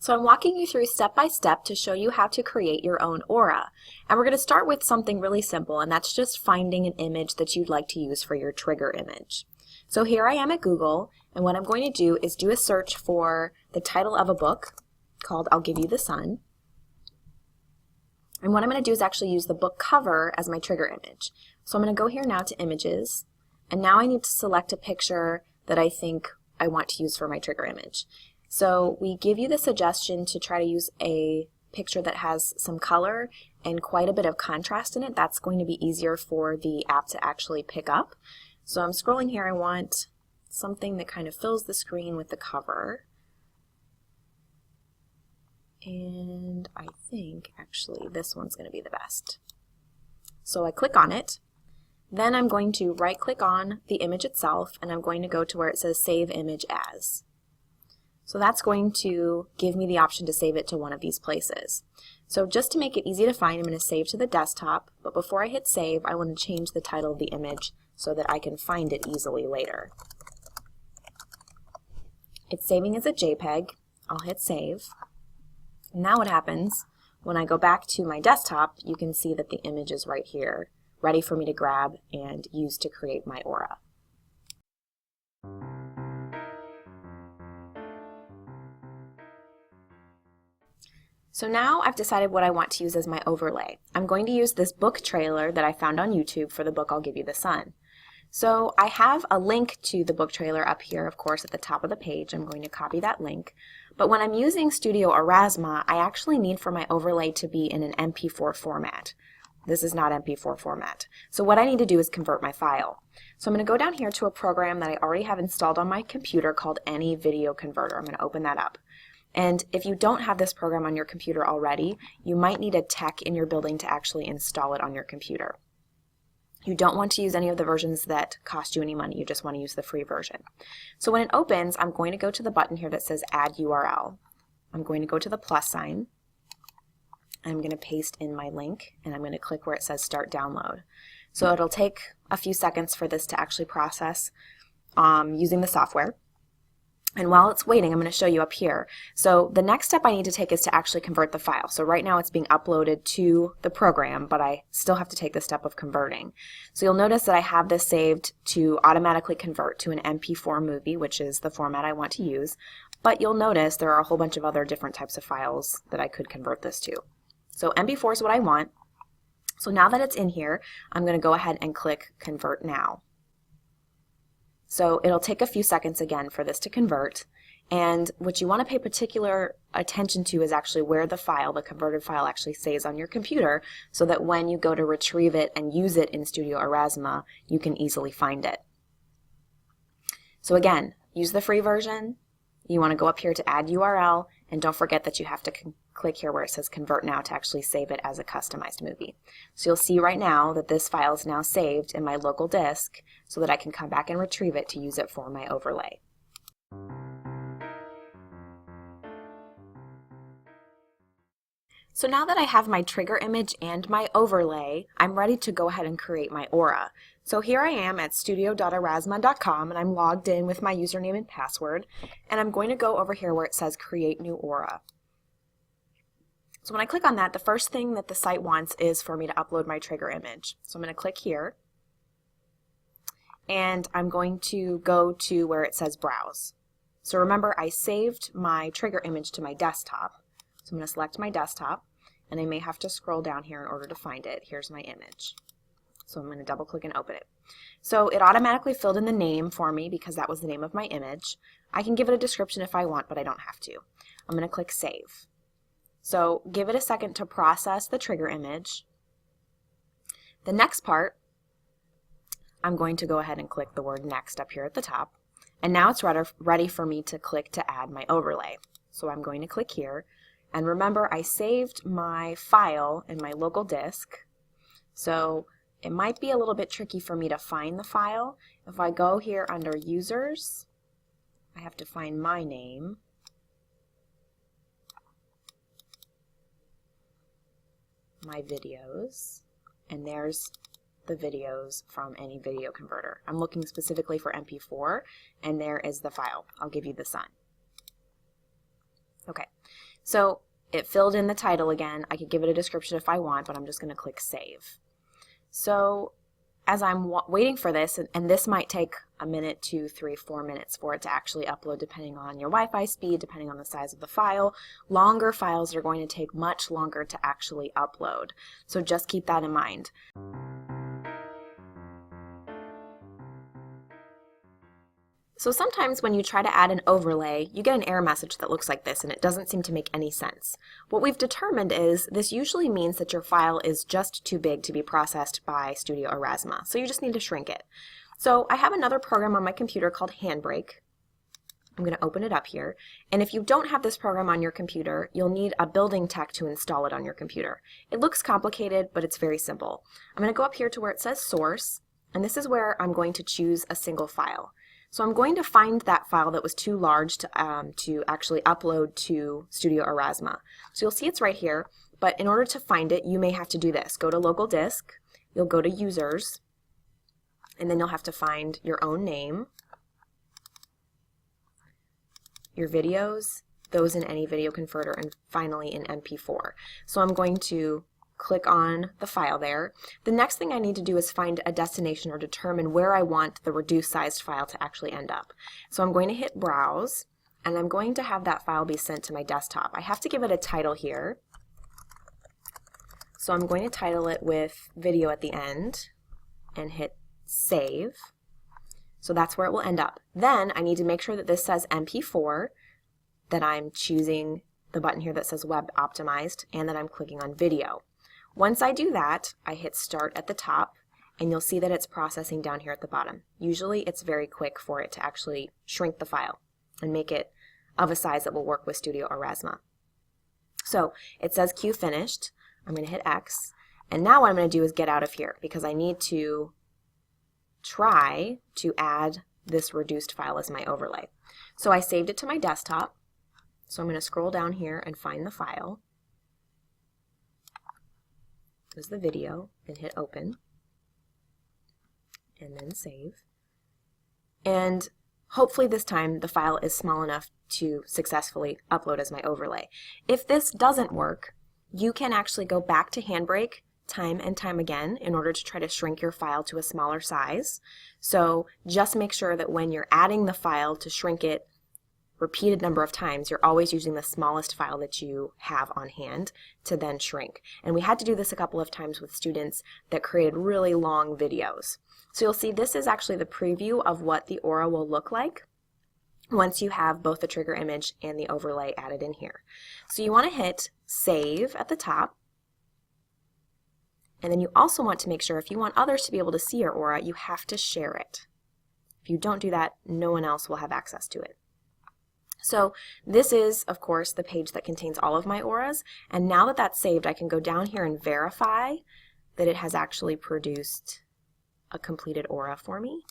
So I'm walking you through step by step to show you how to create your own aura. And we're going to start with something really simple, and that's just finding an image that you'd like to use for your trigger image. So here I am at Google, and what I'm going to do is do a search for the title of a book called I'll Give You the Sun. And what I'm going to do is actually use the book cover as my trigger image. So I'm going to go here now to Images, and now I need to select a picture that I think I want to use for my trigger image. So we give you the suggestion to try to use a picture that has some color and quite a bit of contrast in it. That's going to be easier for the app to actually pick up. So I'm scrolling here. I want something that kind of fills the screen with the cover. And I think actually this one's going to be the best. So I click on it. Then I'm going to right click on the image itself, and I'm going to go to where it says Save Image As. So that's going to give me the option to save it to one of these places. So just to make it easy to find, I'm going to save to the desktop, but before I hit save, I want to change the title of the image so that I can find it easily later. It's saving as a JPEG. I'll hit save. Now what happens, when I go back to my desktop, you can see that the image is right here, ready for me to grab and use to create my aura. So now I've decided what I want to use as my overlay. I'm going to use this book trailer that I found on YouTube for the book I'll Give You the Sun. So I have a link to the book trailer up here, of course, at the top of the page. I'm going to copy that link. But when I'm using Studio Aurasma, I actually need for my overlay to be in an MP4 format. This is not MP4 format. So what I need to do is convert my file. So I'm going to go down here to a program that I already have installed on my computer called Any Video Converter. I'm going to open that up. And if you don't have this program on your computer already, you might need a tech in your building to actually install it on your computer. You don't want to use any of the versions that cost you any money. You just want to use the free version. So when it opens, I'm going to go to the button here that says Add URL. I'm going to go to the plus sign. I'm going to paste in my link, and I'm going to click where it says Start Download. So it'll take a few seconds for this to actually process using the software. And while it's waiting, I'm going to show you up here. So the next step I need to take is to actually convert the file. So right now it's being uploaded to the program, but I still have to take the step of converting. So you'll notice that I have this saved to automatically convert to an MP4 movie, which is the format I want to use. But you'll notice there are a whole bunch of other different types of files that I could convert this to. So MP4 is what I want. So now that it's in here, I'm going to go ahead and click Convert Now. So it'll take a few seconds again for this to convert, and what you want to pay particular attention to is actually where the file, the converted file, actually stays on your computer, so that when you go to retrieve it and use it in Studio Aurasma, you can easily find it. So again, use the free version. You want to go up here to Add URL, and don't forget that you have to click here where it says Convert Now to actually save it as a customized movie. So you'll see right now that this file is now saved in my local disk so that I can come back and retrieve it to use it for my overlay. So now that I have my trigger image and my overlay, I'm ready to go ahead and create my aura. So here I am at studio.aurasma.com, and I'm logged in with my username and password, and I'm going to go over here where it says Create New Aura. So when I click on that, the first thing that the site wants is for me to upload my trigger image. So I'm going to click here, and I'm going to go to where it says Browse. So remember, I saved my trigger image to my desktop. So I'm going to select my desktop, and I may have to scroll down here in order to find it. Here's my image. So I'm going to double click and open it. So it automatically filled in the name for me because that was the name of my image. I can give it a description if I want, but I don't have to. I'm going to click Save. So give it a second to process the trigger image. The next part, I'm going to go ahead and click the word Next up here at the top. And now it's ready for me to click to add my overlay. So I'm going to click here. And remember, I saved my file in my local disk, so it might be a little bit tricky for me to find the file. If I go here under Users, I have to find my name, my videos, and there's the videos from Any Video Converter. I'm looking specifically for MP4, and there is the file. I'll Give You the Sun. Okay, So it filled in the title again. I could give it a description if I want, but I'm just going to click Save. So as I'm waiting for this, and this might take a minute, 2, 3, 4 minutes for it to actually upload depending on your Wi-Fi speed, depending on the size of the file. Longer files are going to take much longer to actually upload. So just keep that in mind. So sometimes when you try to add an overlay, you get an error message that looks like this and it doesn't seem to make any sense. What we've determined is this usually means that your file is just too big to be processed by Studio Aurasma, so you just need to shrink it. So I have another program on my computer called Handbrake. I'm going to open it up here, and if you don't have this program on your computer, you'll need a building tech to install it on your computer. It looks complicated, but it's very simple. I'm going to go up here to where it says Source, and this is where I'm going to choose a single file. So I'm going to find that file that was too large to actually upload to Studio Aurasma. So you'll see it's right here, but in order to find it, you may have to do this. Go to Local Disk, you'll go to Users, and then you'll have to find your own name, your videos, those in any video converter, and finally in MP4. So I'm going to click on the file there. The next thing I need to do is find a destination or determine where I want the reduced sized file to actually end up. So I'm going to hit Browse, and I'm going to have that file be sent to my desktop. I have to give it a title here. So I'm going to title it with video at the end and hit Save. So that's where it will end up. Then I need to make sure that this says MP4, that I'm choosing the button here that says Web Optimized, and that I'm clicking on Video. Once I do that, I hit Start at the top, and you'll see that it's processing down here at the bottom. Usually it's very quick for it to actually shrink the file and make it of a size that will work with Studio Aurasma. So it says Queue finished. I'm going to hit X, and now what I'm going to do is get out of here because I need to try to add this reduced file as my overlay. So I saved it to my desktop, so I'm going to scroll down here and find the file. There's the video, and hit Open, and then Save. And hopefully this time the file is small enough to successfully upload as my overlay. If this doesn't work, you can actually go back to Handbrake time and time again in order to try to shrink your file to a smaller size. So just make sure that when you're adding the file to shrink it repeated number of times, you're always using the smallest file that you have on hand to then shrink. And we had to do this a couple of times with students that created really long videos. So you'll see this is actually the preview of what the Aura will look like once you have both the trigger image and the overlay added in here. So you want to hit Save at the top, and then you also want to make sure if you want others to be able to see your Aura, you have to share it. If you don't do that, no one else will have access to it. So this is, of course, the page that contains all of my auras, and now that that's saved, I can go down here and verify that it has actually produced a completed aura for me.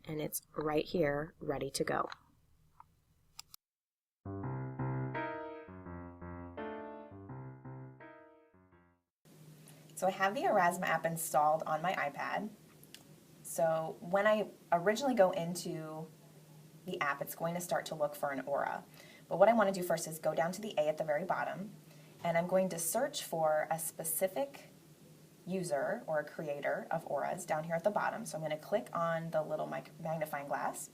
And it's right here, ready to go. So I have the Aurasma app installed on my iPad. So when I originally go into the app, it's going to start to look for an aura. But what I want to do first is go down to the A at the very bottom, and I'm going to search for a specific user or a creator of auras down here at the bottom. So I'm going to click on the little magnifying glass,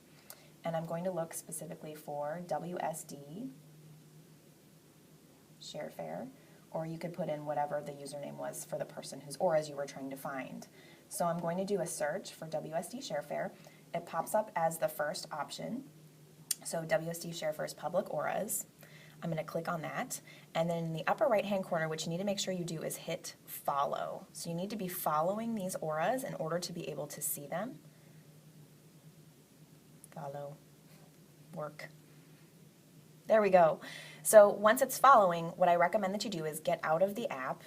and I'm going to look specifically for WSD ShareFair, or you could put in whatever the username was for the person whose auras you were trying to find. So I'm going to do a search for WSD ShareFair. It pops up as the first option. So WSD ShareFair's public auras. I'm going to click on that. And then in the upper right hand corner, what you need to make sure you do is hit follow. So you need to be following these auras in order to be able to see them. Follow. Work. There we go. So once it's following, what I recommend that you do is get out of the app,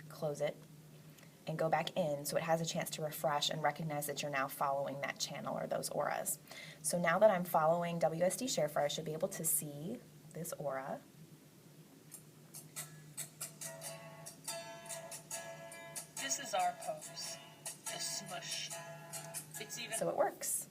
close it, and go back in so it has a chance to refresh and recognize that you're now following that channel or those auras. So now that I'm following WSD ShareFair, I should be able to see this aura. This is our pose, the smush. It's even So it works.